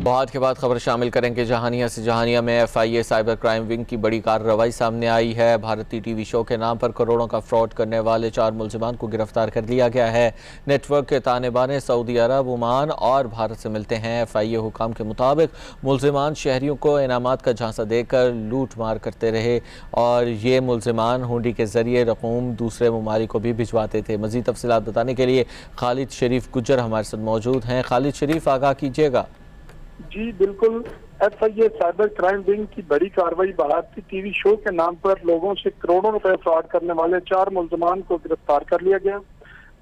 बहुत के बाद खबर शामिल करेंगे जहानिया से। जहानिया में FIA साइबर क्राइम विंग की बड़ी कार्रवाई सामने आई है। भारतीय टीवी शो के नाम पर करोड़ों का फ्रॉड करने वाले 4 मुलजिमान को गिरफ्तार कर लिया गया है। नेटवर्क के ताने बाने सऊदी अरब, ओमान और भारत से मिलते हैं। FIA हुकाम के मुताबिक मुलजिमान शहरियों को इनामात का झांसा देकर लूट मार करते रहे और ये मुलजिमान हुंडी के जरिए रकूम दूसरे ममालिक को भी भिजवाते थे। मज़ीद तफसीलात बताने के लिए खालिद शरीफ गुज्जर हमारे साथ मौजूद हैं। खालिद शरीफ, आगाह कीजिएगा। जी बिल्कुल, FIA साइबर क्राइम विंग की बड़ी कार्रवाई भारतीय टीवी शो के नाम पर लोगों से करोड़ों रुपए फ्रॉड करने वाले 4 मुलजमान को गिरफ्तार कर लिया गया।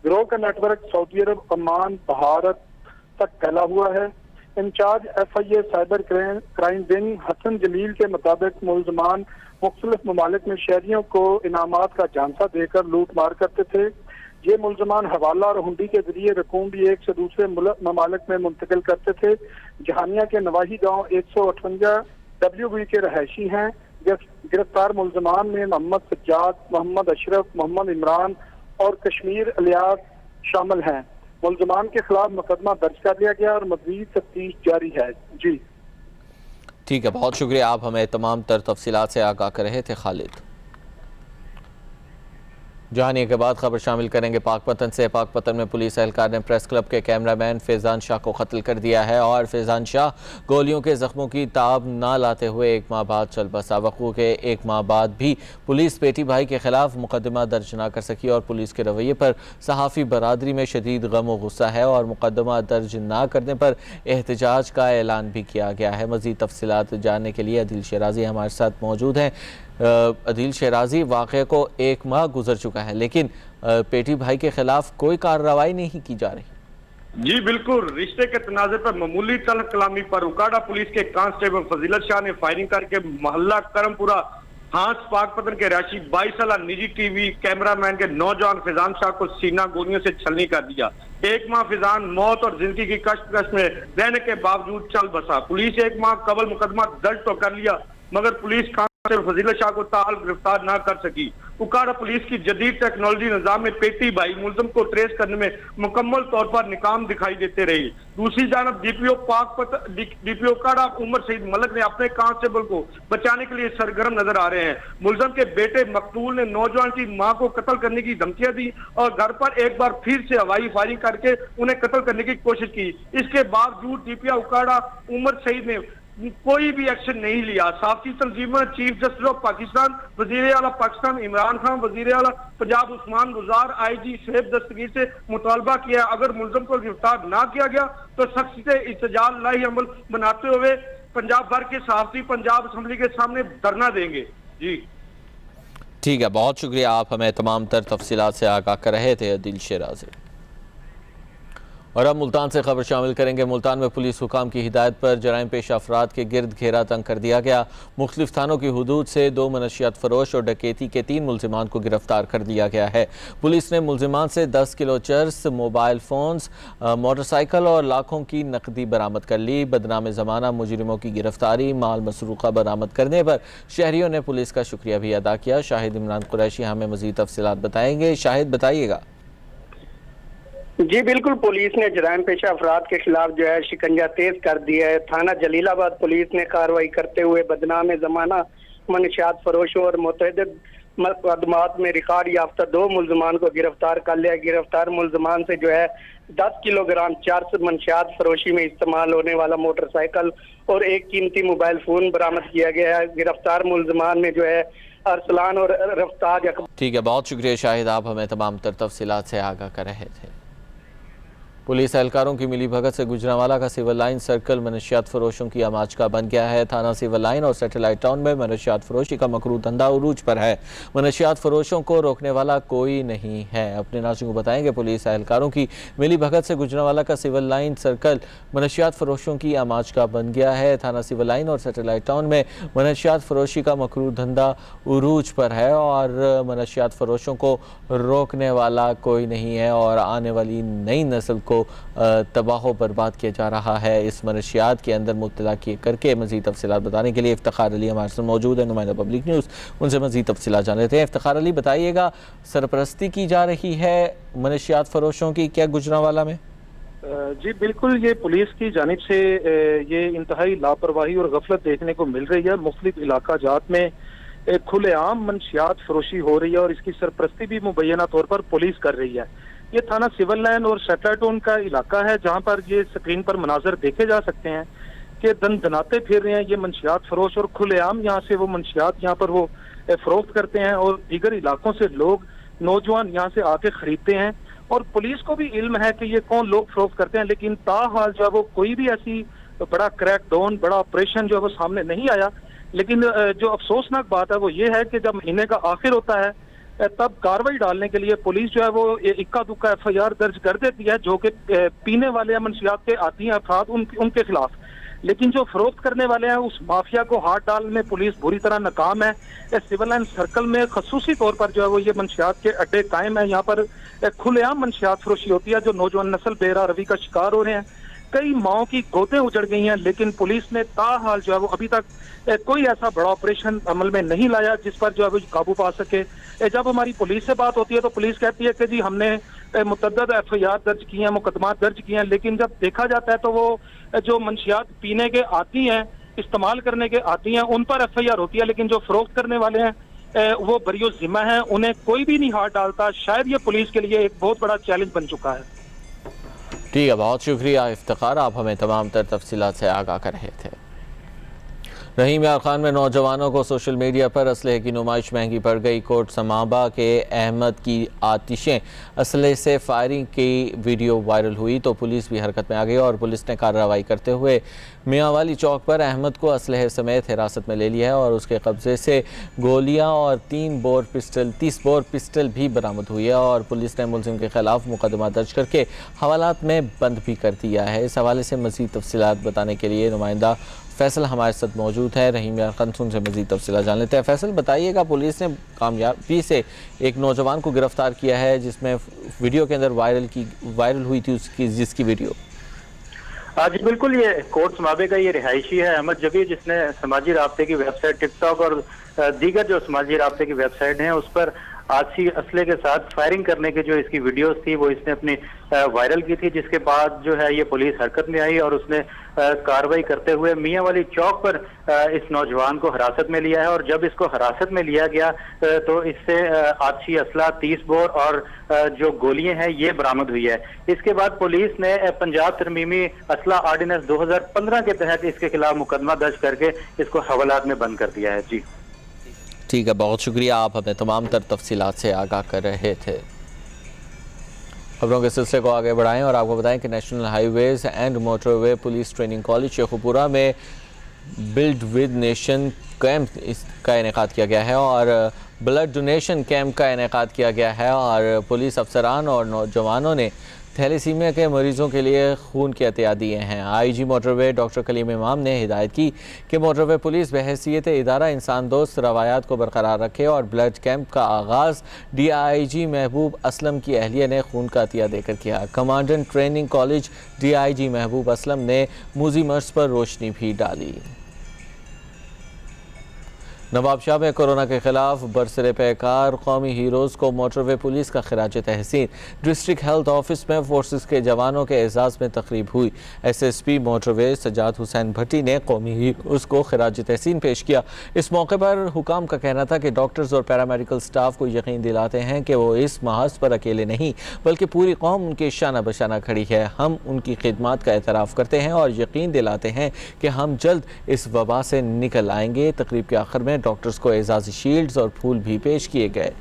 गिरोह का network Saudi Arabia, Oman, Bharat तक फैला हुआ है। In charge FIA cyber crime wing Hassan Jalil के मुताबिक मुलजमान मुख्तलिफ ममालिक में शहरियों को इनामात का झांसा देकर लूट मार करते थे। ये मुलजमान हवाला और हुंडी के जरिए रकूम भी एक से दूसरे ममालिक में मुंतकिल करते थे। जहानिया के नवाही गांव 158 WB के रहायशी हैं। गिरफ्तार मुलजमान में मोहम्मद सज्जाद, मोहम्मद अशरफ, मोहम्मद इमरान और कश्मीर इलियास शामिल हैं। मुलजमान के खिलाफ मुकदमा दर्ज कर लिया गया और मज़ीद तफ्तीश जारी है। जी ठीक है, बहुत शुक्रिया, आप हमें तमाम तर तफसीलात से आगाह कर रहे थे खालिद। जहानिया के बाद खबर शामिल करेंगे पाकपतन से। पाकपतन में पुलिस एहलकार ने प्रेस क्लब के कैमरामैन फैजान शाह को कत्ल कर दिया है और फैजान शाह गोलियों के जख्मों की ताब ना लाते हुए 1 माह बाद चल बसा। वक़्त के 1 माह बाद भी पुलिस पेटी भाई के खिलाफ मुकदमा दर्ज ना कर सकी और पुलिस के रवैये पर सहाफ़ी बरादरी में शदीद गम व गुस्सा है और मुकदमा दर्ज ना करने पर एहतजाज का ऐलान भी किया गया है। मज़ीद तफसीलात जानने के लिए अदील शराजी हमारे साथ मौजूद हैं। अदील शराजी, वाक़े को 1 माह गुजर चुका है लेकिन पेटी भाई के खिलाफ कोई कार्रवाई नहीं की जा रही। जी बिल्कुल, रिश्ते के तनाज़े पर मामूली तलब कलामी पर उकाड़ा पुलिस के कांस्टेबल फजीलत शाह ने फायरिंग करके मोहल्ला करमपुरा हांस पाकपतन के रहायशी 22 साल निजी टीवी कैमरामैन के नौजवान फैजान शाह को सीना गोलियों से छलनी कर दिया। 1 माह फैजान मौत और जिंदगी की कश्मकश में रहने के बावजूद चल बसा। पुलिस 1 माह कबल मुकदमा दर्ज तो कर लिया मगर पुलिस फजीलत शाह को ताल गिरफ्तार न कर सकी। उकाड़ा पुलिस की जदीद टेक्नोलॉजी निजाम में पेटी भाई मुलजम को ट्रेस करने में मुकम्मल तौर पर नाकाम दिखाई देते रही। दूसरी जानब DPO उकाड़ा उमर शहीद मलिक ने अपने कांस्टेबल को बचाने के लिए सरगर्म नजर आ रहे हैं। मुलजम के बेटे मकतूल ने नौजवान की मां को कत्ल करने की धमकियां दी और घर पर एक बार फिर से हवाई फायरिंग करके उन्हें कत्ल करने की कोशिश की। इसके बावजूद DPO उकाड़ा उमर शहीद ने कोई भी एक्शन नहीं लिया। साफी तंजीमों ने चीफ जस्टिस ऑफ पाकिस्तान, वजीर आला पाकिस्तान इमरान खान, वजीर आला पंजाब उस्मान गुजार, IG शोएब दस्तगीर से मुतालबा किया अगर मुलजम को गिरफ्तार ना किया गया तो सख्त से इhtजाज लाही अमल बनाते हुए पंजाब भर के सहाफ़ी पंजाब असम्बली के सामने धरना देंगे। जी ठीक है, बहुत शुक्रिया, आप हमें तमाम तर तफसीलात से आगाह कर रहे थे अदील शराजी। और अब मुल्तान से खबर शामिल करेंगे। मुल्तान में पुलिस हुकाम की हिदायत पर जराइम पेश अफराद के गिरद घेरा तंग कर दिया गया। मुख्तलिफ थानों की हुदूद से 2 मनशियात फरोश और डकैती के 3 मुलजिमान को गिरफ्तार कर लिया गया है। पुलिस ने मुलजिमान से 10 kilo cheers, mobile phones, motorcycle और लाखों की नकदी बरामद कर ली। बदनाम ज़माना मुजरिमों की गिरफ्तारी, माल मसरूक़ा बरामद करने पर शहरियों ने पुलिस का शुक्रिया भी अदा किया। शाहिद इमरान कुरैशी हमें मज़ीद तफसीलात बताएंगे। शाहिद, बताइएगा। जी बिल्कुल, पुलिस ने जराइम पेशा अफराद के खिलाफ जो है शिकंजा तेज कर दिया है। थाना जलीलाबाद पुलिस ने कार्रवाई करते हुए बदनाम ज़माना मनशियात फरोशों और मुतअद्दिद मुकदमात में रिकॉर्ड याफ्ता 2 मुलजमान को गिरफ्तार कर लिया। गिरफ्तार मुलजमान से जो है 10 किलोग्राम 400 मनशियात फरोशी में इस्तेमाल होने वाला मोटरसाइकिल और एक कीमती मोबाइल फ़ोन बरामद किया गया है। गिरफ्तार मुलजमान में जो है अरसलान और रफ्तार। ठीक है, बहुत शुक्रिया शाहिद, आप हमें तमाम तर तफसीलात से आगाह कर रहे थे। पुलिस एहलकारों की मिली भगत से गुजरांवाला का सिविल लाइन सर्कल मनशियात फरोशों की आमाज का बन गया है। थाना सिविल लाइन और सैटेलाइट टाउन में मनशियात फरोशी का मकरू धंधा उरूज पर है। मनशियात फरोशों को रोकने वाला कोई नहीं है। अपने नाज़रीन को बताएंगे, पुलिस एहलकारों की मिली भगत से गुजरांवाला का सिविल लाइन सर्कल मनशियात फरोशों की आमाज का बन गया है। थाना सिविल लाइन और सैटेलाइट टाउन में मनशियात फरोशी का मकरू धंधा उरूज पर है और मनशियात फरोशों को रोकने वाला कोई नहीं है और आने वाली नई नस्ल को तबाह बर्बाद किया जा रहा है। इस मनशियात के अंदर मुब्तला किए करके मज़ीद तफसीलात बताने के लिए इफ्तिखार अली हमारे साथ मौजूद है, नुमाइंदा पब्लिक न्यूज़। उनसे मज़ीद तफसीलात जान लेते हैं। इफ्तिखार अली, बताइएगा, सरपरस्ती की जा रही है मनशियात फरोशों की क्या गुजरांवाला में? जी बिल्कुल, ये पुलिस की जानिब से ये इंतहाई लापरवाही और गफलत देखने को मिल रही है। मुख्तलिफ इलाका जात में खुलेआम मंशियात फरोशी हो रही है और इसकी सरपरस्ती भी मुबैना तौर पर पुलिस कर रही है। ये थाना सिविल लाइन और सेटलाटोन का इलाका है जहाँ पर ये स्क्रीन पर मनाजर देखे जा सकते हैं कि दनाते फिर रहे हैं ये मंशियात फरोश, और खुलेआम यहाँ से वो मंशियात यहाँ पर वो फरोख्त करते हैं और दीगर इलाकों से लोग नौजवान यहाँ से आके खरीदते हैं। और पुलिस को भी इल्म है कि ये कौन लोग फरोख्त करते हैं, लेकिन ताहाल जो है वो कोई भी ऐसी बड़ा क्रैक डाउन, बड़ा ऑपरेशन जो है वो सामने नहीं आया। लेकिन जो अफसोसनाक बात है वो ये है कि जब महीने का आखिर होता है तब कार्रवाई डालने के लिए पुलिस जो है वो इक्का दुक्का FIR दर्ज कर देती है जो कि पीने वाले या मंशियात के आती हैं अफराद उनके खिलाफ। लेकिन जो फरोख्त करने वाले हैं उस माफिया को हाथ डालने में पुलिस बुरी तरह नाकाम है। सिविल लाइन सर्कल में खसूसी तौर पर जो है वो ये मंशियात के अड्डे कायम है। यहाँ पर खुलेआम मंशियात फरोशी होती है। जो नौजवान नस्ल बेरा रवि का शिकार हो रहे हैं, कई माओं की गोतें उजड़ गई हैं, लेकिन पुलिस ने ताहाल जो है वो अभी तक कोई ऐसा बड़ा ऑपरेशन अमल में नहीं लाया जिस पर जो है वो काबू पा सके। जब हमारी पुलिस से बात होती है तो पुलिस कहती है कि जी हमने मुतअद्दिद FIR दर्ज किए हैं, मुकदमात दर्ज किए हैं, लेकिन जब देखा जाता है तो वो जो मंशियात पीने के आती हैं, इस्तेमाल करने के आती हैं, उन पर FIR होती है, लेकिन जो फरोख्त करने वाले हैं वो बरियो जिम्मा हैं, उन्हें कोई भी नहीं हाथ डालता। शायद ये पुलिस के लिए एक बहुत बड़ा चैलेंज बन चुका है। ठीक है, बहुत शुक्रिया इफ्तिखार, आप हमें तमाम तर तफसीलात से आगाह कर रहे थे। रहीम यार खान में नौजवानों को सोशल मीडिया पर असलहे की नुमाइश महंगी पड़ गई। कोट समाबा के अहमद की आतिशें असलहे से फायरिंग की वीडियो वायरल हुई तो पुलिस भी हरकत में आ गई और पुलिस ने कार्रवाई करते हुए मियांवाली चौक पर अहमद को असलहे समेत हिरासत में ले लिया है और उसके कब्जे से गोलियां और 30 बोर पिस्टल भी बरामद हुई है और पुलिस ने मुलजिम के खिलाफ मुकदमा दर्ज करके हवालात में बंद भी कर दिया है। इस हवाले से मज़ीद तफसीलात बताने के लिए नुमाइंदा फैसल हमारे साथ मौजूद है। रहीम यार खान से मज़ीद तफसीलात जान लेते हैं। फैसल, बताइएगा, पुलिस ने कामयाबी से एक नौजवान को गिरफ्तार किया है जिसमें वीडियो के अंदर वायरल हुई थी जिसकी वीडियो। जी बिल्कुल, ये कोट समाबे का ये रिहायशी है अहमद जबीर, जिसने समाजी राब्ते की वेबसाइट टिकटॉक और दीगर जो समाजी राब्ते की वेबसाइट हैं उस पर आसी असले के साथ फायरिंग करने की जो इसकी वीडियोस थी वो इसने अपनी वायरल की थी, जिसके बाद जो है ये पुलिस हरकत में आई और उसने कार्रवाई करते हुए मियांवाली चौक पर इस नौजवान को हिरासत में लिया है। और जब इसको हिरासत में लिया गया तो इससे आतिशी असला 30 बोर और जो गोलियां हैं ये बरामद हुई है। इसके बाद पुलिस ने पंजाब तरमीमी असला ऑर्डिनेंस 2015 के तहत इसके खिलाफ मुकदमा दर्ज करके इसको हवालात में बंद कर दिया है। जी ठीक है, बहुत शुक्रिया, आप हमें तमाम तर तफसीलात से आगाह कर रहे थे। खबरों के सिलसिले को आगे बढ़ाएं और आपको बताएं कि national highways and motorway police training college Sheikhupura में बिल्ड विद नेशन कैंप का इनेकाद किया गया है और ब्लड डोनेशन कैंप का इनेकाद किया गया है और पुलिस अफसरान और नौजवानों ने थैलेसीमिया के मरीजों के लिए खून के एहतियात दिए हैं। IG मोटरवे डॉक्टर कलीम इमाम ने हिदायत की कि मोटरवे पुलिस बहैसियत इदारा इंसान दोस्त रवायात को बरकरार रखे और ब्लड कैंप का आगाज़ DIG महबूब असलम की अहलिया ने खून का अतिया देकर किया। कमांडेंट ट्रेनिंग कॉलेज DIG महबूब असलम ने मूजी मर्ज पर रोशनी भी डाली। नवाबशाह में कोरोना के खिलाफ बरसरे पैकार कौमी हीरोज़ को मोटरवे पुलिस का खिराज तहसीन। डिस्ट्रिक्ट हेल्थ ऑफिस में फोर्सेस के जवानों के एजाज़ में तकरीब हुई। SSP मोटरवे सजाद हुसैन भट्टी ने कौमी हीरोज़ को खिराज तहसीन पेश किया। इस मौके पर हुकाम का कहना था कि डॉक्टर्स और पैरामेडिकल स्टाफ को यकीन दिलाते हैं कि वो इस महाज पर अकेले नहीं बल्कि पूरी कौम उनके शाना बशाना खड़ी है। हम उनकी खिदमत का एतराफ़ करते हैं और यकीन दिलाते हैं कि हम जल्द इस वबा से निकल आएंगे। तकरीब के आखिर में डॉक्टर्स को एजाज़ी शील्ड्स और फूल भी पेश किए गए।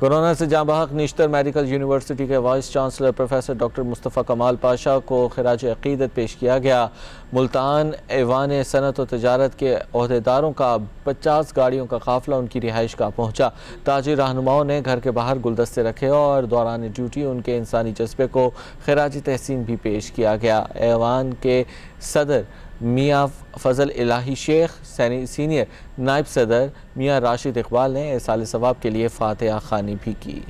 कोरोना से जाँ बहक निश्तर मेडिकल यूनिवर्सिटी के vice chancellor professor doctor Mustafa कमाल पाशा को खिराज अक़ीदत पेश किया गया। मुल्तान ऐवान सनत और तजारत के ओहदेदारों का 50 गाड़ियों का काफ़िला उनकी रिहाइश गाह पहुँचा। ताजिर रहनुमाओं ने घर के बाहर गुलदस्ते रखे और दौरान ड्यूटी उनके इंसानी जज्बे को खिराज तहसीन भी पेश किया गया। ऐवान के सदर मियाँ फजल इलाही शेख, सीनियर नायब सदर मियाँ राशिद इकबाल ने इरसाल सवाब के लिए फातिहा खानी भी की।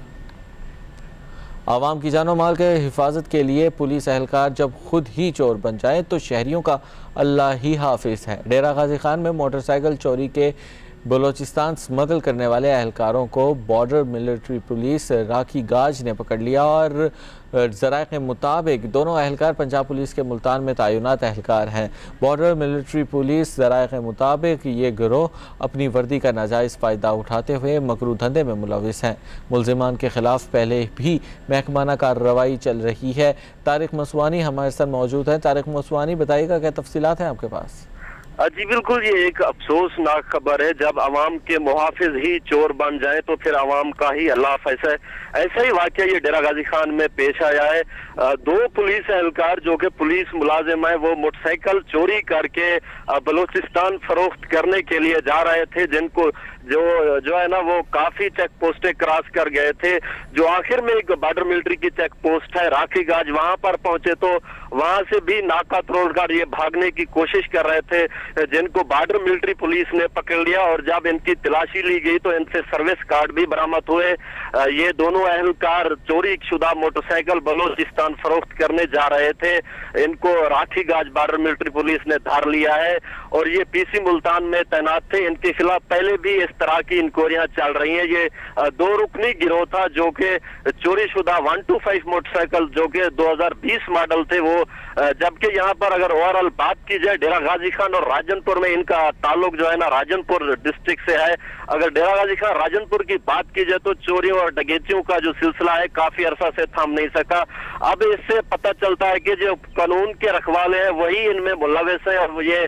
आवाम की जानो माल के हिफाजत के लिए पुलिस एहलकार जब खुद ही चोर बन जाए तो शहरियों का अल्लाह ही हाफिज है। डेरा गाजी खान में मोटरसाइकिल चोरी के बलूचिस्तान स्मगल करने वाले अहलकारों को बॉर्डर मिलिट्री पुलिस राखी गाज ने पकड़ लिया और ज़राए के मुताबिक दोनों अहलकार पंजाब पुलिस के मुल्तान में तैनात अहलकार हैं। बॉर्डर मिलिट्री पुलिस ज़राए के मुताबिक ये गिरोह अपनी वर्दी का नाजायज़ फ़ायदा उठाते हुए मकरू धंधे में मुलविस हैं। मुलजिमान के ख़िलाफ़ पहले भी महकमाना कार्रवाई चल रही है। तारिक मसवानी हमारे साथ मौजूद हैं। तारिक मसवानी, बताइएगा क्या तफसीलात हैं आपके पास? जी बिल्कुल, ये एक अफसोसनाक खबर है। जब अवाम के मुहाफिज ही चोर बन जाए तो फिर अवाम का ही अल्लाह फैसा। ऐसा ही वाकया ये डेरा गाजी खान में पेश आया है। दो पुलिस एहलकार जो कि पुलिस मुलाजिम है, वो मोटरसाइकिल चोरी करके बलूचिस्तान फरोख्त करने के लिए जा रहे थे, जिनको जो है ना वो काफी चेक पोस्टें क्रॉस कर गए थे। जो आखिर में एक बॉर्डर मिलिट्री की चेक पोस्ट है राखी गाज, वहां पर पहुंचे तो वहां से भी नाका तोड़कर ये भागने की कोशिश कर रहे थे, जिनको बॉर्डर मिलिट्री पुलिस ने पकड़ लिया और जब इनकी तलाशी ली गई तो इनसे सर्विस कार्ड भी बरामद हुए। ये दोनों अहलकार चोरी शुदा मोटरसाइकिल बलूचिस्तान फरोख्त करने जा रहे थे। इनको राखी गाज बॉर्डर मिलिट्री पुलिस ने धार लिया है और ये पीसी मुल्तान में तैनात थे। इनके खिलाफ पहले भी इस तरह की इंक्वायरियां चल रही हैं। ये दो रुकनी गिरोह था जो कि चोरी शुदा 125 मोटरसाइकिल जो कि 2020 मॉडल थे वो, जबकि यहाँ पर अगर ओवरऑल बात की जाए डेरा गाजी खान और राजनपुर में इनका ताल्लुक जो है ना राजनपुर डिस्ट्रिक्ट से है। अगर डेरा गाजी खान राजनपुर की बात की जाए तो चोरियों और डकैतियों का जो सिलसिला है काफी अरसा से थम नहीं सका। अब इससे पता चलता है कि जो कानून के रखवाले हैं वही इनमें मुलविस है और ये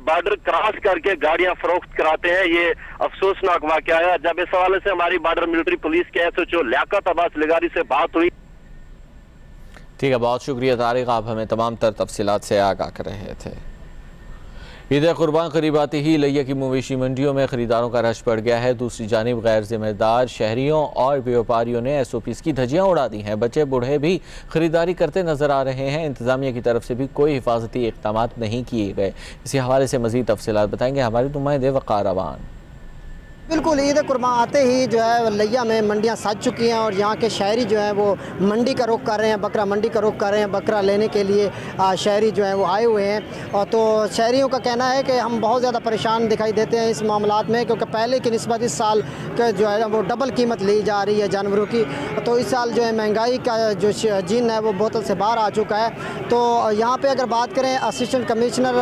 बॉर्डर क्रॉस करके गाड़ियां फरोख्त कराते हैं। ये अफसोसनाक वाकया है। जब इस हवाले से हमारी बॉर्डर मिलिट्री पुलिस के एसएचओ लियाकत अब्बास लिगारी से बात हुई। ठीक है, बहुत शुक्रिया तारिक, आप हमें तमाम तर तफसीलात से आगाह कर रहे थे। ईद कुर्बान करीब आते ही लिया की मवेशी मंडियों में खरीदारों का रश बढ़ गया है। दूसरी जानिब गैर जिम्मेदार शहरियों और व्यापारियों ने एसओपीज़ की धज्जियां उड़ा दी हैं। बच्चे बूढ़े भी खरीदारी करते नजर आ रहे हैं। इंतजामिया की तरफ से भी कोई हिफाजती इक़दाम नहीं किए गए। इसी हवाले से मज़ीद तफसीलात बताएंगे हमारे नुमाइंदे वक़ार अवान। बिल्कुल, ईद कुर्बान आते ही जो है लिया में मंडियां सज चुकी हैं और यहाँ के शहरी जो हैं वो मंडी का रुख कर रहे हैं, बकरा मंडी का रुख कर रहे हैं। बकरा लेने के लिए शहरी जो हैं वो आए हुए हैं। और तो शहरियों का कहना है कि हम बहुत ज़्यादा परेशान दिखाई देते हैं इस मामलात में, क्योंकि पहले की निस्बत इस साल के जो है वो डबल कीमत ली जा रही है जानवरों की। तो इस साल जो है महंगाई का जो जीन है वो बोतल से बाहर आ चुका है। तो यहाँ पर अगर बात करें असिस्टेंट कमिश्नर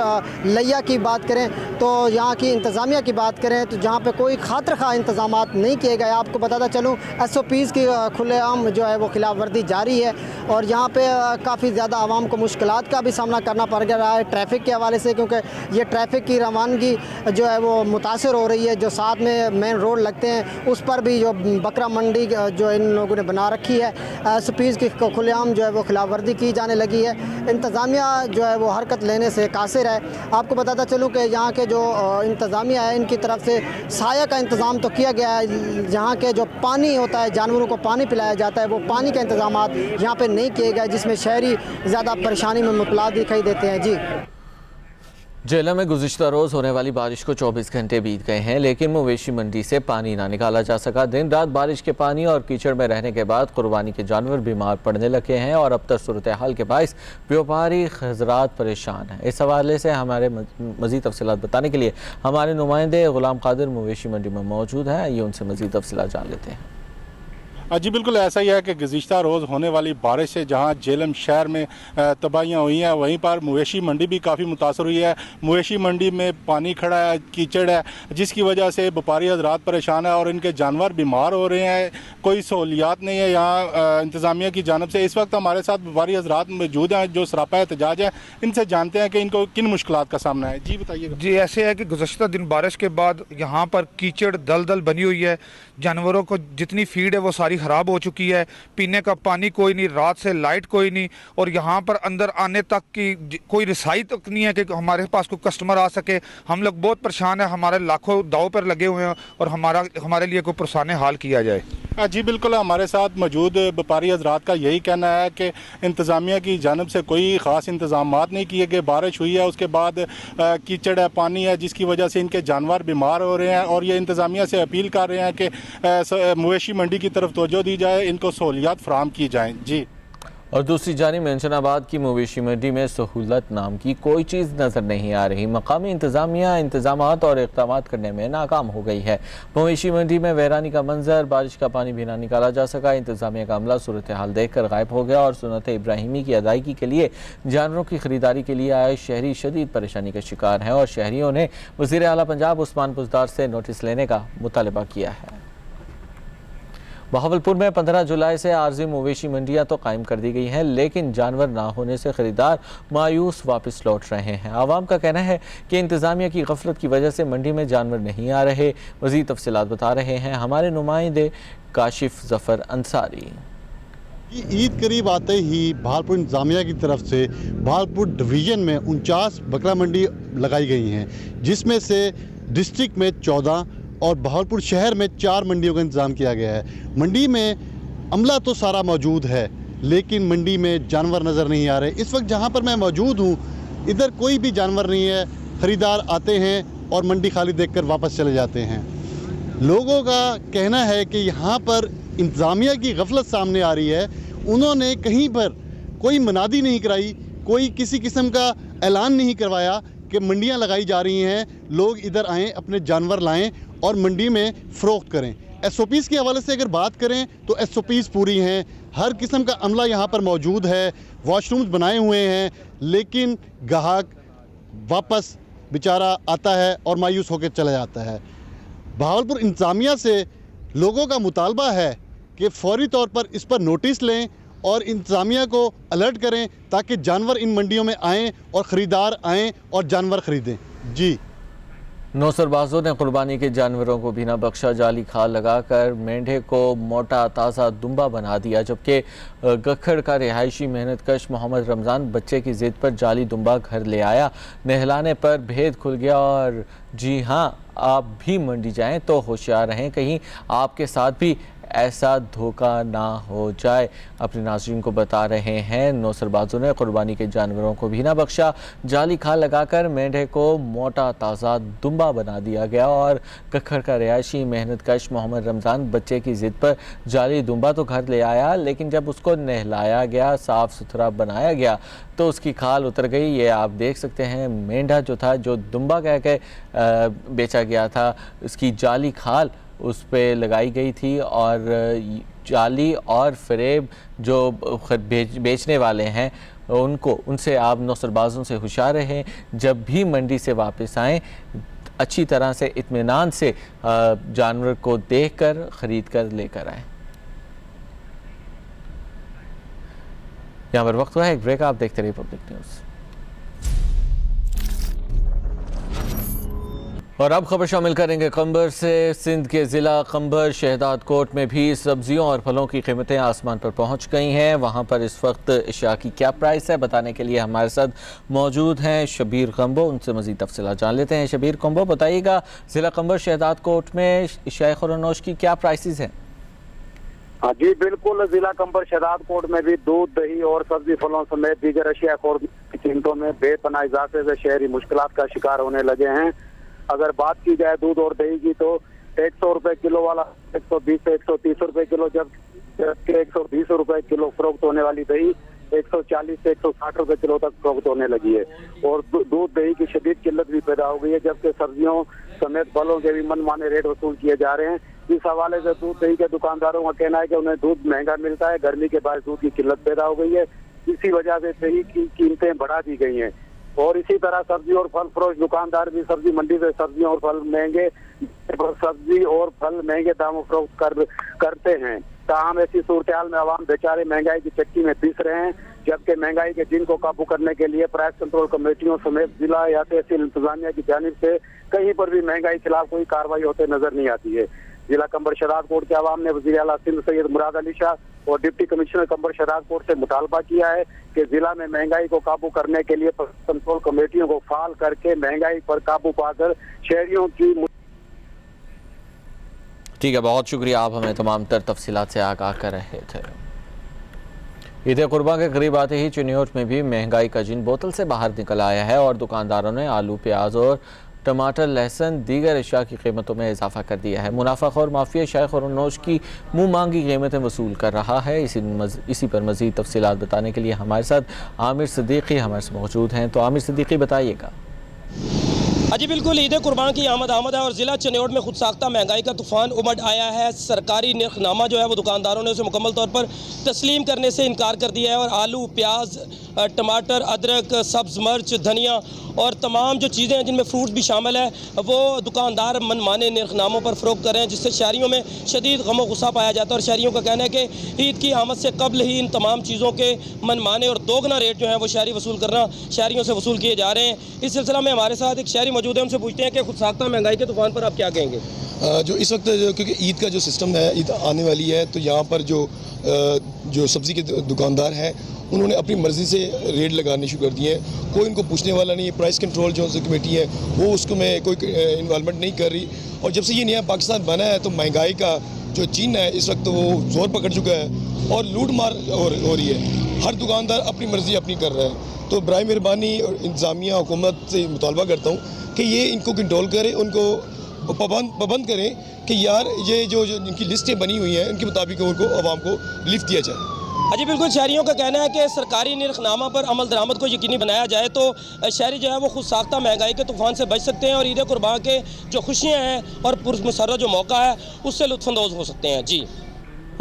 लिया की बात करें तो यहाँ की इंतज़ामिया की बात करें तो जहाँ पर कोई खातरखा इंतजामात नहीं किए गए। आपको बताता चलूँ एसओपीज़ की खुलेआम जो है वो खिलाफ वर्जी जारी है और यहाँ पे काफ़ी ज़्यादा आवाम को मुश्किलात का भी सामना करना पड़ रहा है ट्रैफिक के हवाले से, क्योंकि ये ट्रैफिक की रवानगी जो है वो मुतासर हो रही है। जो साथ में मेन रोड लगते हैं उस पर भी जो बकरा मंडी जो इन लोगों ने बना रखी है, एसओपीज़ की खुलेआम जो है वो खिलाफ वर्जी की जाने लगी है। इंतज़ामिया जो है वो हरकत लेने से कासिर है। आपको बताता चलूँ कि यहाँ के जो इंतज़ामिया है इनकी तरफ से साया का इंतज़ाम तो किया गया है। जहाँ के जो पानी होता है, जानवरों को पानी पिलाया जाता है, वो पानी के इंतजामात यहाँ पे नहीं किए गए, जिसमें शहरी ज़्यादा परेशानी में मुबतला दिखाई देते हैं। जी, जेला में गुज़िश्ता रोज़ होने वाली बारिश को 24 घंटे बीत गए हैं, लेकिन मवेशी मंडी से पानी ना निकाला जा सका। दिन रात बारिश के पानी और कीचड़ में रहने के बाद कुर्बानी के जानवर बीमार पड़ने लगे हैं और अब तक सूरत हाल के बायस व्यापारी हज़रात परेशान हैं। इस हवाले से हमारे मज़ीद तफसीलात बताने के लिए हमारे नुमाइंदे ग़ुलाम कादिर मवेशी मंडी में मौजूद हैं। आइए उनसे मज़ीद तफसीलात जान लेते हैं। जी बिल्कुल ऐसा ही है कि गुज़िश्ता रोज़ होने वाली बारिश से जहां जेलम शहर में तबाहियाँ हुई हैं, वहीं पर मवेशी मंडी भी काफ़ी मुतासर हुई है। मवेशी मंडी में पानी खड़ा है, कीचड़ है, जिसकी वजह से व्यापारी हज़रात परेशान है और इनके जानवर बीमार हो रहे हैं। कोई सहूलियात नहीं है यहाँ इंतज़ामिया की जानब से। इस वक्त हमारे साथ व्यापारी हज़रात मौजूद हैं जो सरापा एहतजाज है। इनसे जानते हैं कि इनको किन मुश्किलात का सामना है। जी बताइएगा। जी ऐसे है कि गुज़श्ता दिन बारिश के बाद यहाँ पर कीचड़ दलदल बनी हुई है। जानवरों को जितनी फीड है वो सारी ख़राब हो चुकी है। पीने का पानी कोई नहीं, रात से लाइट कोई नहीं और यहाँ पर अंदर आने तक की कोई रसाई तक नहीं है कि हमारे पास कोई कस्टमर आ सके। हम लोग बहुत परेशान है, हमारे लाखों दाव पर लगे हुए हैं और हमारे लिए कोई पुरसाने हाल किया जाए। जी बिल्कुल, हमारे साथ मौजूद व्यापारी हज़रात का यही कहना है कि इंतज़ामिया की जानब से कोई ख़ास इंतज़ामात नहीं किए गए। बारिश हुई है, उसके बाद कीचड़ है, पानी है, जिसकी वजह से इनके जानवर बीमार हो रहे हैं और ये इंतज़ामिया से अपील कर रहे हैं कि मवेशी मंडी की तरफ तवज्जो दी जाए, इनको सहूलियात फराहम की जाएँ। जी اور دوسری جانب منشن آباد کی مویشی منڈی میں سہولت نام کی کوئی چیز نظر نہیں آ رہی۔ مقامی انتظامیہ انتظامات اور اقدامات کرنے میں ناکام ہو گئی ہے۔ مویشی منڈی میں ویرانی کا منظر، بارش کا پانی بھی نہ نکالا جا سکا۔ انتظامیہ کا عملہ صورتحال دیکھ کر غائب ہو گیا اور سنت ابراہیمی کی ادائیگی کے لیے جانوروں کی خریداری کے لیے آئے شہری شدید پریشانی کا شکار ہیں اور شہریوں نے وزیر اعلیٰ پنجاب عثمان بزدار سے نوٹس لینے کا مطالبہ کیا ہے۔ بہاولپور میں 15 جولائی سے عارضی مویشی منڈیاں تو قائم کر دی گئی ہیں، لیکن جانور نہ ہونے سے خریدار مایوس واپس لوٹ رہے ہیں۔ عوام کا کہنا ہے کہ انتظامیہ کی غفلت کی وجہ سے منڈی میں جانور نہیں آ رہے۔ مزید تفصیلات بتا رہے ہیں ہمارے نمائندے کاشف ظفر انصاری۔ عید قریب آتے ہی بہاولپور انتظامیہ کی طرف سے بہاولپور ڈویژن میں 49 بکرا منڈی لگائی گئی ہیں، جس میں سے ڈسٹرکٹ میں 14 اور بہاولپور شہر میں 4 منڈیوں کا انتظام کیا گیا ہے۔ منڈی میں عملہ تو سارا موجود ہے، لیکن منڈی میں جانور نظر نہیں آ رہے۔ اس وقت جہاں پر میں موجود ہوں ادھر کوئی بھی جانور نہیں ہے۔ خریدار آتے ہیں اور منڈی خالی دیکھ کر واپس چلے جاتے ہیں۔ لوگوں کا کہنا ہے کہ یہاں پر انتظامیہ کی غفلت سامنے آ رہی ہے۔ انہوں نے کہیں پر کوئی منادی نہیں کرائی، کوئی کسی قسم کا اعلان نہیں کروایا کہ منڈیاں لگائی جا رہی ہیں، لوگ ادھر آئیں، اپنے جانور لائیں اور منڈی میں فروخت کریں۔ ایس او پیز کے حوالے سے اگر بات کریں تو ایس او پیز پوری ہیں، ہر قسم کا عملہ یہاں پر موجود ہے، واش رومز بنائے ہوئے ہیں، لیکن گاہک واپس بیچارہ آتا ہے اور مایوس ہو کے چلا جاتا ہے۔ بہاولپور انتظامیہ سے لوگوں کا مطالبہ ہے کہ فوری طور پر اس پر نوٹس لیں اور انتظامیہ کو الرٹ کریں تاکہ جانور ان منڈیوں میں آئیں اور خریدار آئیں اور جانور خریدیں۔ جی نوسر بازوں نے قربانی کے جانوروں کو بھی نہ بخشا، جعلی کھال لگا کر مینڈھے کو موٹا تازہ دمبا بنا دیا، جبکہ گکھڑ کا رہائشی محنت کش محمد رمضان بچے کی ضد پر جعلی دمبا گھر لے آیا۔ نہلانے پر بھید کھل گیا اور جی ہاں، آپ بھی منڈی جائیں تو ہوشیار رہیں، کہیں آپ کے ساتھ بھی ایسا دھوکہ نہ ہو جائے۔ اپنے ناظرین کو بتا رہے ہیں نوسر بازوں نے قربانی کے جانوروں کو بھی نہ بخشا، جعلی کھال لگا کر مینڈھے کو موٹا تازہ دمبا بنا دیا گیا اور ککھڑ کا رہائشی محنت کش محمد رمضان بچے کی ضد پر جعلی دمبا تو گھر لے آیا، لیکن جب اس کو نہلایا گیا، صاف ستھرا بنایا گیا تو اس کی کھال اتر گئی۔ یہ آپ دیکھ سکتے ہیں مینڈھا جو تھا، جو دمبا کہہ کے بیچا گیا تھا، اس کی جعلی کھال اس پہ لگائی گئی تھی اور جعلی اور فریب جو بیچنے والے ہیں ان سے آپ نوسر بازوں سے ہوشیار رہیں، جب بھی منڈی سے واپس آئیں اچھی طرح سے اطمینان سے جانور کو دیکھ کر خرید کر لے کر آئیں۔ یہاں پر وقت ہوا ہے ایک بریک، آپ دیکھتے رہیے پبلک نیوز۔ اور اب خبر شامل کریں گے قمبر سے۔ سندھ کے ضلع قمبر شہداد کوٹ میں بھی سبزیوں اور پھلوں کی قیمتیں آسمان پر پہنچ گئی ہیں۔ وہاں پر اس وقت اشیاء کی کیا پرائس ہے بتانے کے لیے ہمارے ساتھ موجود ہیں شبیر کمبو، ان سے مزید تفصیلات جان لیتے ہیں۔ شبیر کمبو، بتائیے گا ضلع قمبر شہداد کوٹ میں اشیاء خورنوش کی کیا پرائسز ہیں؟ ہاں جی بالکل، ضلع قمبر شہداد کوٹ میں بھی دودھ، دہی اور سبزی پھلوں سمیت دیگر اشیاء خورنوش کی قیمتوں میں بے پناہ اضافے سے شہری مشکلات کا شکار ہونے لگے ہیں۔ اگر بات کی جائے دودھ اور دہی کی تو 100 روپے کلو والا 120 سے 130 روپے کلو، جبکہ 120 روپے کلو فروخت ہونے والی دہی 140 سے 160 روپے کلو تک فروخت ہونے لگی ہے اور دودھ دہی کی شدید قلت بھی پیدا ہو گئی ہے، جبکہ سبزیوں سمیت پھلوں کے بھی من مانے ریٹ وصول کیے جا رہے ہیں۔ اس حوالے سے دودھ دہی کے دکانداروں کا کہنا ہے کہ انہیں دودھ مہنگا ملتا ہے، گرمی کے باعث دودھ کی قلت پیدا ہو گئی ہے، اسی وجہ سے دہی کی قیمتیں بڑھا دی گئی ہیں۔ اور اسی طرح سبزی اور پھل فروش دکاندار بھی سبزی منڈی سے سبزیوں اور پھل مہنگے داموں فروخت کرتے ہیں۔ تاہم ایسی صورتحال میں عوام بیچارے مہنگائی کی چکی میں پیس رہے ہیں، جبکہ مہنگائی کے جن کو قابو کرنے کے لیے پرائس کنٹرول کمیٹیوں سمیت ضلع یا تحصیل انتظامیہ کی جانب سے کہیں پر بھی مہنگائی کے خلاف کوئی کارروائی ہوتے نظر نہیں آتی ہے۔ ضلع قمبر شہداد کوٹ کے عوام نے وزیر اعلیٰ سندھ سید مراد علی شاہ اور ڈپٹی کمشنر قمبر شہداد کوٹ سے مطالبہ کیا ہے کہ ضلع میں مہنگائی کو قابو کرنے کے لیے کنٹرول کمیٹیوں کو فعال کر کے مہنگائی پر قابو پا کر شہریوں کی ٹھیک ہے، بہت شکریہ، آپ ہمیں تمام تر تفصیلات سے آگاہ کر رہے تھے۔ عید قرباں کے قریب آتے ہی چنیوٹ میں بھی مہنگائی کا جن بوتل سے باہر نکل آیا ہے اور دکانداروں نے آلو، پیاز اور टमाटर, लहसुन, दीगर अशिया की कीमतों में इजाफा कर दिया है। मुनाफाखोर माफिया शाय खुर्रनोश की मुँह मांगी कीमतें वसूल कर रहा है। इसी पर मज़ीद तफसीलात बताने के लिए हमारे साथ आमिर सिद्दीकी हमारे से मौजूद हैं। तो आमिर सिद्दीकी बताइएगा। जी बिल्कुल, ईद कुर्बान की आमद है और ज़िला चन्योट में खुद साख्ता महंगाई का तूफ़ान उमड़ आया है। सरकारी नरखनामा जो है वो दुकानदारों ने उसे मुकम्मल तौर पर तस्लीम करने से इनकार कर दिया है और आलू, प्याज, टमाटर, अदरक, सब्ज़ मिर्च, धनिया और तमाम जो चीज़ें हैं जिनमें फ्रूट भी शामिल है वो दुकानदार मनमाने नरखनामों पर फ़रोख्त कर रहे हैं, जिससे शहरियों में शदीद गम और गुस्सा पाया जाता है। और शहरियों का कहना है कि ईद की आमद से कबल ही इन तमाम चीज़ों के मनमाने और दोगुना रेट जो है वो शहरी वसूल करना शहरियों से वसूल किए जा रहे हैं। इस सिलसिला में हमारे साथ एक शहरी मौजूद है, उनसे पूछते हैं कि खुद साख्ता महंगाई के तूफ़ान पर आप क्या कहेंगे। जो इस वक्त क्योंकि ईद का जो सिस्टम है, ईद आने वाली है, तो यहाँ पर जो सब्ज़ी के दुकानदार हैं उन्होंने अपनी मर्ज़ी से रेट लगाने शुरू कर दिए हैं। कोई इनको पूछने वाला नहीं है। प्राइस कंट्रोल जो कमेटी है वो उसको में कोई इन्वॉल्वमेंट नहीं कर रही। और जब से ये नया पाकिस्तान बना है तो महंगाई का जो चीन है इस वक्त वो जोर पकड़ चुका है और लूट मार हो रही है। हर दुकानदार अपनी मर्ज़ी अपनी कर रहा है। तो बराए मेहरबानी और इंतज़ामिया हुकूमत से मुतालबा करता हूँ कि ये इनको कंट्रोल करे, उनको पाबंद करें कि यार ये जो इनकी लिस्टें बनी हुई हैं इनके मुताबिक उनको आवाम को रिलीफ दिया जाए। जी बिल्कुल, शहरियों का कहना है कि सरकारी नरखनामा पर अमल दरामद को यकीनी बनाया जाए तो शहरी जो है वो खुद साख्ता महंगाई के तूफ़ान से बच सकते हैं और ईद कुर्बान के जो खुशियाँ हैं और पुरमसर्रत जो मौका है उससे लुत्फ़अंदोज़ हो सकते हैं। जी,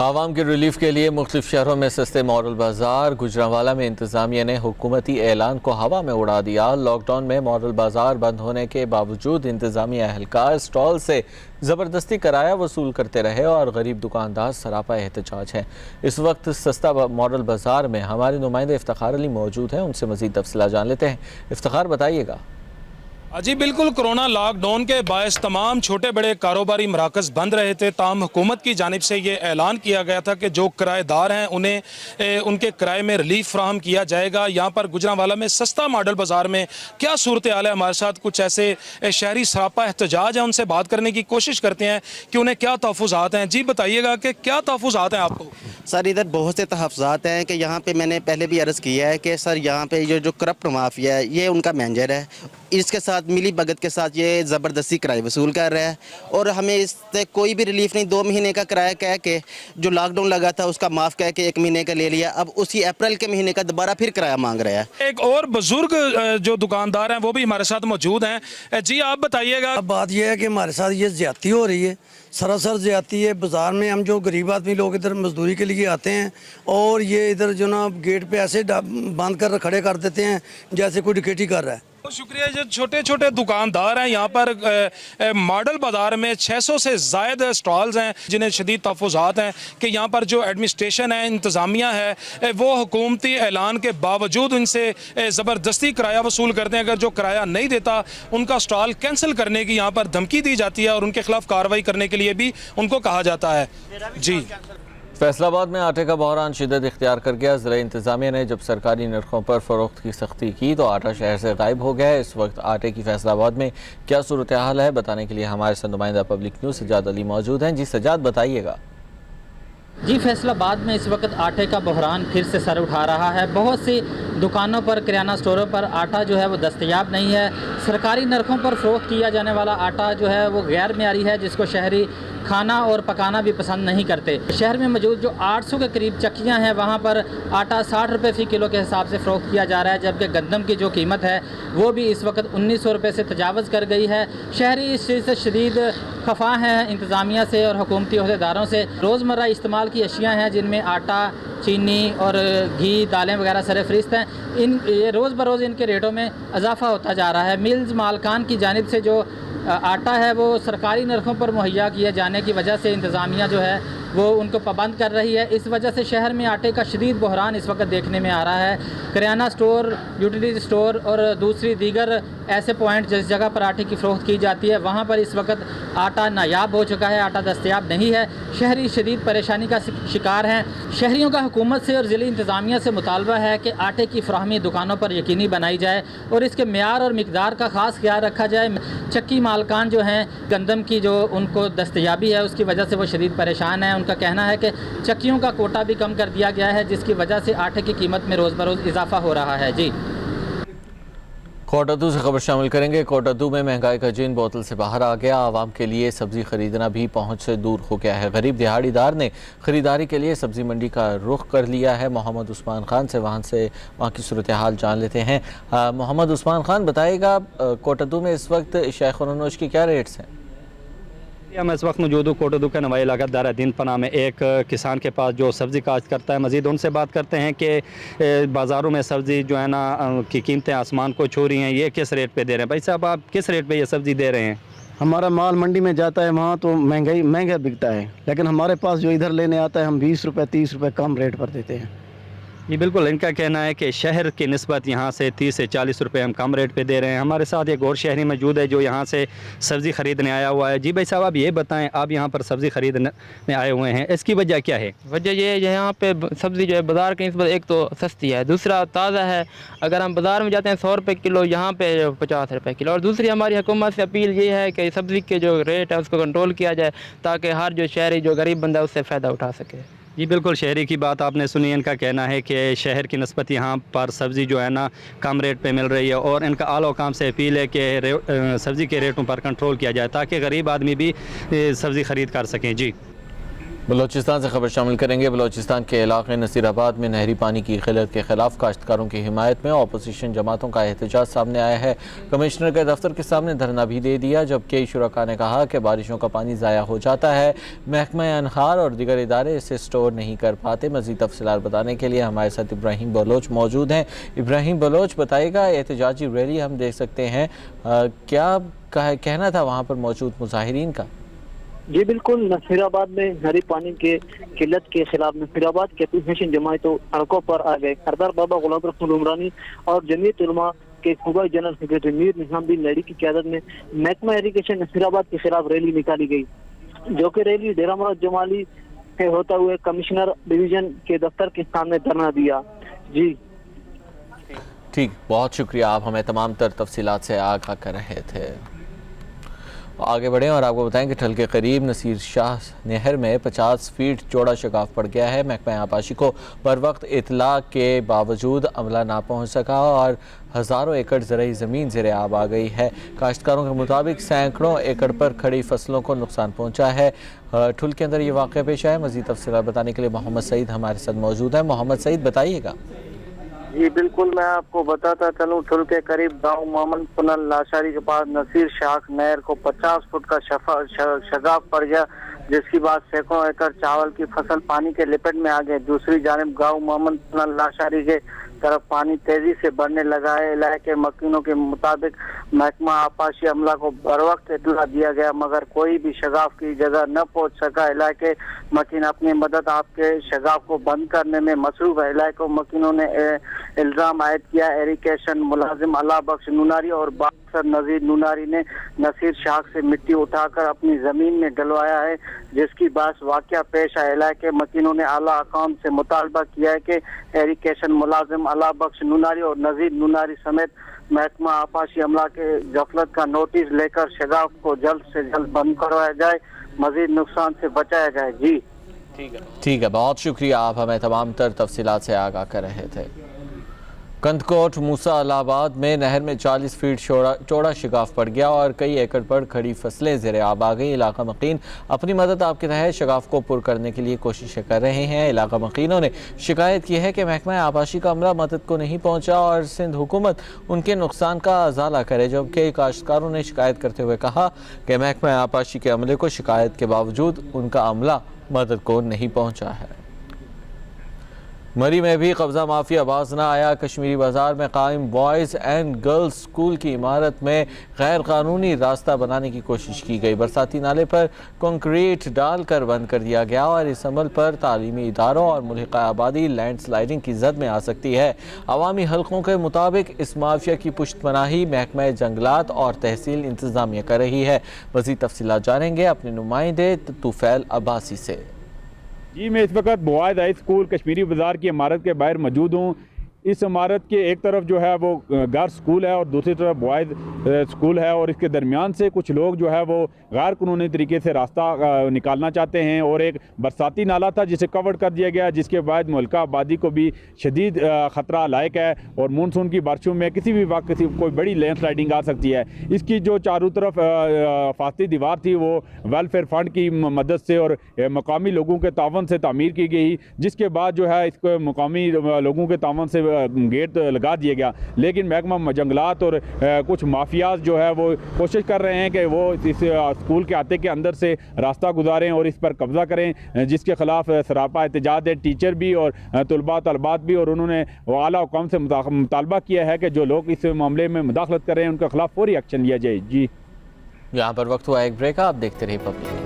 आवाम के रिलीफ के लिए मुख्तलिफ शहरों में सस्ते मॉडल बाज़ार। गुजरांवाला में इंतज़ामिया ने हुकूमती ऐलान को हवा में उड़ा दिया। लॉकडाउन में मॉडल बाज़ार बंद होने के बावजूद इंतज़ामिया एहलकार स्टॉल से ज़बरदस्ती किराया वसूल करते रहे और गरीब दुकानदार सरापा एहतजाज हैं। इस वक्त सस्ता मॉडल बाज़ार में हमारे नुमाइंदे इफ्तिखार अली मौजूद हैं, उनसे मज़ीद तफसीलात जान लेते हैं। इफ्तिखार, बताइएगा। जी बिल्कुल, कोरोना लॉकडाउन के बायस तमाम छोटे बड़े कारोबारी मराकज़ बंद रहे थे। ताम हुकूमत की जानिब से ये ऐलान किया गया था कि जो किराएदार हैं उन्हें उनके किराए में रिलीफ फ्राहम किया जाएगा। यहाँ पर गुजरांवाला में सस्ता मॉडल बाज़ार में क्या सूरत हाल है, हमारे साथ कुछ ऐसे शहरी सरापा एहतजाज हैं, उनसे बात करने की कोशिश करते हैं कि उन्हें क्या तहफ़्फ़ुज़ात हैं। जी बताइएगा कि क्या तहफ़्फ़ुज़ात हैं आपको। सर इधर बहुत से तहफ़्फ़ुज़ात हैं कि यहाँ पे मैंने पहले भी अर्ज़ किया है कि सर यहाँ पे ये जो करप्ट माफिया है ये उनका मैनेजर है, इसके साथ मिली भगत के साथ ये ज़बरदस्ती किराया वसूल कर रहा है और हमें इससे कोई भी रिलीफ नहीं। 2 महीने का किराया कह के जो लॉकडाउन लगा था उसका माफ़ कह के 1 महीने का ले लिया, अब उसी अप्रैल के महीने का दोबारा फिर किराया मांग रहा है। एक और बुजुर्ग जो दुकानदार हैं वो भी हमारे साथ मौजूद हैं। जी आप बताइएगा। अब बात यह है कि हमारे साथ ये ज़्यादती हो रही है, सरासर ज़्यादती है। बाज़ार में हम जो गरीब आदमी लोग इधर मजदूरी के लिए आते हैं और ये इधर जो ना गेट पे ऐसे बांध कर खड़े कर देते हैं जैसे कोई डकैती कर रहा है। शुक्रिया। जो छोटे छोटे दुकानदार हैं यहाँ पर मॉडल बाज़ार में 600 से ज़ायद स्टॉल्स हैं जिन्हें शदीद तहफ़्फ़ुज़ात हैं कि यहाँ पर जो एडमिनिस्ट्रेशन है, इंतज़ामिया है, वो हुकूमती ऐलान के बावजूद इनसे ज़बरदस्ती किराया वसूल करते हैं। अगर जो किराया नहीं देता उनका स्टॉल कैंसिल करने की यहाँ पर धमकी दी जाती है और उनके खिलाफ कार्रवाई करने के लिए भी उनको कहा जाता है। जी, फैसलाबाद में आटे का बहरान शिद्दत इख्तियार कर गया। ज़िला इंतज़ामिया ने जब सरकारी नरखों पर फ़रोख्त की सख्ती की तो आटा शहर से गायब हो गया है। इस वक्त आटे की फैसलाबाद में क्या सूरत हाल है बताने के लिए हमारे साथ नुमाइंदा पब्लिक न्यूज़ सजाद अली मौजूद हैं। जी सजाद, बताइएगा। जी, फैसलाबाद में इस वक्त आटे का बहरान फिर से सर उठा रहा है। बहुत सी दुकानों पर, किराना स्टोरों पर आटा जो है वो दस्तयाब नहीं है। सरकारी नरखों पर फ़रोख्त किया जाने वाला आटा जो है वो गैर मेयारी है, जिसको शहरी खाना और पकाना भी पसंद नहीं करते। शहर में मौजूद जो 800 के करीब चक्कियाँ हैं वहाँ पर आटा 60 रुपये फ़ी किलो के हिसाब से फ़रोख्त किया जा रहा है, जबकि गंदम की जो कीमत है वो भी इस वक्त 1900 रुपये से तजावज़ कर गई है। शहरी इस चीज़ से शदीद खफा हैं इंतज़ामिया से और हुकूमती अहदेदारों से। रोज़मर्रा इस्तेमाल की अशिया हैं जिनमें आटा, चीनी और घी, दालें वगैरह सरफ़हरिस्त हैं। ये रोज़ बरोज़ इनके रेटों में इजाफ़ा होता जा रहा है। मिल्स मालकान की जानिब से जो आटा है वो सरकारी नरखों पर मुहैया किए जाने की वजह से इंतज़ामिया जो है वो उनको पाबंद कर रही है। इस वजह से शहर में आटे का शदीद बहरान इस वक्त देखने में आ रहा है। किराना स्टोर, यूटिलिटी स्टोर और दूसरी दीगर ऐसे पॉइंट जिस जगह पर आटे की फ़रोख्त की जाती है वहाँ पर इस वक्त आटा नायाब हो चुका है, आटा दस्तयाब नहीं है। शहरी शदीद परेशानी का शिकार हैं। शहरियों का हुकूमत से और ज़िली इंतज़ामिया से मुतालबा है कि आटे की फ़राहमी दुकानों पर यकीनी बनाई जाए और इसके मेयार और मिकदार का ख़ास ख्याल रखा जाए। चक्की मालकान जो हैं गंदम की जो उनको दस्तयाबी है उसकी वजह से वो शदीद परेशान हैं। उनका कहना है कि चक्कियों का कोटा भी कम कर दिया गया है जिसकी वजह से आटे की कीमत में रोज़ बरोज़ इजाफा हो रहा है। जी, कोटद्दू से खबर शामिल करेंगे। कोटद्दू में महंगाई का जिन बोतल से बाहर आ गया, आवाम के लिए सब्जी खरीदना भी पहुंच से दूर हो गया है। गरीब दिहाड़ीदार ने खरीदारी के लिए सब्जी मंडी का रुख कर लिया है। मोहम्मद उस्मान खान से वहाँ की सूरत हाल जान लेते हैं। मोहम्मद उस्मान खान, बताइएगा कोटद्दू में इस वक्त शाय खुर्रनोश की क्या रेट्स हैं? हम इस वक्त मौजूद हूँ कोटद्दू के नवाई इलाका दारा दीन पनाह में एक किसान के पास जो सब्ज़ी काश्त करता है। मज़ीद उनसे बात करते हैं कि बाज़ारों में सब्ज़ी जो है ना की कीमतें आसमान को छू रही हैं, ये किस रेट पे दे रहे हैं? भाई साहब, आप किस रेट पे ये सब्ज़ी दे रहे हैं? हमारा माल मंडी में जाता है, वहाँ तो महंगा बिकता है, लेकिन हमारे पास जो इधर लेने आता है हम 20 रुपये 30 रुपये कम रेट पर देते हैं। जी बिल्कुल, इनका कहना है कि शहर की निस्बत यहाँ से 30 से 40 रुपये हम कम रेट पे दे रहे हैं। हमारे साथ एक और शहरी मौजूद है जो यहाँ से सब्ज़ी ख़रीदने आया हुआ है। जी भाई साहब, आप ये बताएं, आप यहाँ पर सब्ज़ी ख़रीदने आए हुए हैं, इसकी वजह क्या है? वजह ये है, यहाँ पे सब्ज़ी जो है बाज़ार की निस्बत एक तो सस्ती है, दूसरा ताज़ा है। अगर हम बाज़ार में जाते हैं 100 रुपये किलो, यहाँ पे 50 रुपये किलो। और दूसरी हमारी हुकूमत से अपील ये है कि सब्ज़ी के जो रेट है उसको कंट्रोल किया जाए, ताकि हर जो शहरी जो गरीब बंदा है उससे फ़ायदा उठा सके। जी बिल्कुल, शहरी की बात आपने सुनी। इनका कहना है कि शहर की निस्बत यहाँ पर सब्ज़ी जो है ना कम रेट पे मिल रही है, और इनका आला काम से अपील है कि सब्ज़ी के रेटों पर कंट्रोल किया जाए ताकि गरीब आदमी भी सब्ज़ी ख़रीद कर सकें। जी बलूचिस्तान से खबर शामिल करेंगे। बलूचिस्तान के इलाके नसीराबाद में नहरी पानी की किल्लत के खिलाफ काश्तकारों की हिमायत में अपोजिशन जमातों का एहतजाज सामने आया है। कमिश्नर के दफ्तर के सामने धरना भी दे दिया, जबकि शुरका ने कहा कि बारिशों का पानी ज़ाया हो जाता है, महकमा अनहार और दीगर इदारे इसे स्टोर नहीं कर पाते। मज़ीद तफसीलात बताने के लिए हमारे साथ इब्राहिम बलोच मौजूद हैं। इब्राहिम बलोच, बताइएगा, एहतजाजी रैली हम देख सकते हैं, क्या कहना था वहाँ पर मौजूद मुजाहिरीन का? जी बिल्कुल, नसीराबाद में नहरी पानी के किल्लत के खिलाफ नसीराबाद के अपोजिशन जमातों सड़कों पर आ गए। सरदार बाबा गुलाम रसूल उमरानी और जमीयत उलमा के सूबाई जनरल सेक्रेटरी मीर निजामुद्दीन लड़ी की क़यादत में महकमा इरिगेशन नसीराबाद के खिलाफ रैली निकाली गई, जो कि रैली डेरा मुराद जमाली से होता हुए कमिश्नर डिवीजन के दफ्तर के सामने धरना दिया। जी ठीक, बहुत शुक्रिया, आप हमें तमाम तर तफसीलात से आगाह कर रहे थे। आगे बढ़ें और आपको बताएं कि ठल के करीब नसीर शाह नहर में 50 फीट चौड़ा शगाफ पड़ गया है। महकमा आबाशी को बर वक्त इतला के बावजूद अमला ना पहुँच सका और हज़ारों एकड़ ज़रई ज़मीन ज़ेरे आब आ गई है। काश्तकारों के मुताबिक सैकड़ों एकड़ पर खड़ी फसलों को नुकसान पहुँचा है। ठुल के अंदर ये वाक़या पेश आया। मज़ीद तफसीलात बताने के लिए मोहम्मद सईद हमारे साथ मौजूद है। मोहम्मद सईद, बताइएगा। जी बिल्कुल, मैं आपको बताता चलूँ, ठुल के करीब गांव मोहम्मद पुनल लाशारी के पास नसीर शाख नहर को 50 फुट का शगाफ पड़ गया, जिसकी बाद सैकड़ों एकड़ चावल की फसल पानी के लिपट में आ गए। दूसरी जानिब गांव मोहम्मद पुनल लाशारी के तरफ पानी तेजी से बढ़ने लगा है। इलाके मकीनों के मुताबिक महकमा आपाशी अमला को बर वक्त इतला दिया गया, मगर कोई भी शगाफ की जगह न पहुंच सका। इलाके मकीन अपनी मदद आपके शगाफ को बंद करने में मसरूफ है। इलाके मकीनों ने इल्जाम आयद किया इरिगेशन मुलाजिम अल्लाह बख्श नूनारी और बासर नजीर नूनारी ने नसीर शाख से मिट्टी उठाकर अपनी जमीन में डलवाया है, जिसकी बास वाकया पेश आया। इलाके मकीनों ने आला अकाम से मुतालबा किया है कि इरिगेशन मुलाजिम अल्लाह बख्श नूनारी और नजीर नूनारी समेत महकमा आपाशी अमला के गफलत का नोटिस लेकर शगाफ को जल्द से जल्द बंद करवाया जाए, मजीद नुकसान से बचाया जाए। जी ठीक है, बहुत शुक्रिया, आप हमें तमाम तर तफसीलात से आगाह कर रहे थे। कंदकोट मूसा इलाहाबाद में नहर में 40 फीट चौड़ा शगाफ पड़ गया और कई एकड़ पर खड़ी फसलें ज़ेरे आब आ गई। इलाका मकीन अपनी मदद आपके तहत शगाफ को पुर करने के लिए कोशिशें कर रहे हैं। इलाका मकीनों ने शिकायत की है कि महकमा आबाशी का अमला मदद को नहीं पहुंचा और सिंध हुकूमत उनके नुकसान का अजाला करे, जबकि काश्तकारों ने शिकायत करते हुए कहा कि महकमा आबाशी के अमले को शिकायत के बावजूद उनका अमला मदद को नहीं पहुँचा है। मरी में भी कब्जा माफिया बाज न आया। कश्मीरी बाजार में कायम बॉयज़ एंड गर्ल्स स्कूल की इमारत में गैर कानूनी रास्ता बनाने की कोशिश की गई। बरसाती नाले पर कंक्रीट डालकर बंद कर दिया गया और इस अमल पर तालीमी इदारों और मुल्हिका आबादी लैंड स्लाइडिंग की जद में आ सकती है। अवामी हल्कों के मुताबिक इस माफिया की पुश्तपनाही महकमा जंगलात और तहसील इंतजामिया कर रही है। मज़ीद तफसीलात जानेंगे अपने नुमाइंदे तुफैल अब्बासी से। जी, मैं इस वक्त बॉयज़ हाई स्कूल कश्मीरी बाज़ार की इमारत के बाहर मौजूद हूँ। اس عمارت کے ایک طرف جو ہے وہ گرلز اسکول ہے اور دوسری طرف بوائز اسکول ہے، اور اس کے درمیان سے کچھ لوگ جو ہے وہ غیر قانونی طریقے سے راستہ نکالنا چاہتے ہیں، اور ایک برساتی نالا تھا جسے کور کر دیا گیا، جس کے بعد ملکہ آبادی کو بھی شدید خطرہ لائق ہے، اور مونسون کی بارشوں میں کسی بھی وقت کوئی بڑی لینڈ سلائڈنگ آ سکتی ہے۔ اس کی جو چاروں طرف حفاظتی دیوار تھی وہ ویلفیئر فنڈ کی مدد سے اور مقامی لوگوں کے تعاون سے تعمیر کی گئی، جس کے بعد جو ہے اس کو مقامی لوگوں کے تعاون سے گیٹ لگا دیا گیا، لیکن محکمہ جنگلات اور کچھ مافیاز جو ہے وہ کوشش کر رہے ہیں کہ وہ اس اسکول کے احاطے کے اندر سے راستہ گزاریں اور اس پر قبضہ کریں، جس کے خلاف سراپا احتجاج ہے، ٹیچر بھی اور طلبات بھی، اور انہوں نے اعلیٰ حکام سے مطالبہ کیا ہے کہ جو لوگ اس معاملے میں مداخلت کر رہے ہیں ان کے خلاف فوری ایکشن لیا جائے۔ جی یہاں پر وقت ہوا ایک بریک، آپ دیکھتے رہیے پبلک۔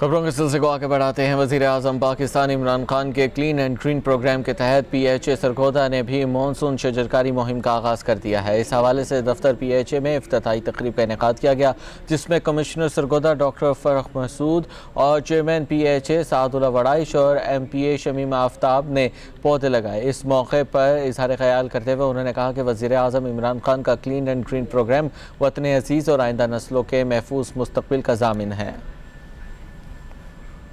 خبروں کے سلسلے کو آگے بڑھاتے ہیں۔ وزیر اعظم پاکستان عمران خان کے کلین اینڈ گرین پروگرام کے تحت پی ایچ اے سرگودا نے بھی مونسون شجرکاری مہم کا آغاز کر دیا ہے۔ اس حوالے سے دفتر پی ایچ اے میں افتتاحی تقریب کا انعقاد کیا گیا، جس میں کمشنر سرگودا ڈاکٹر فرخ محسود اور چیئرمین پی ایچ اے سعد اللہ وڑائش اور ایم پی اے شمیمہ آفتاب نے پودے لگائے۔ اس موقع پر اظہار خیال کرتے ہوئے انہوں نے کہا کہ وزیر اعظم عمران خان کا کلین اینڈ گرین پروگرام وطن عزیز اور آئندہ نسلوں کے محفوظ مستقبل کا ضامن ہے۔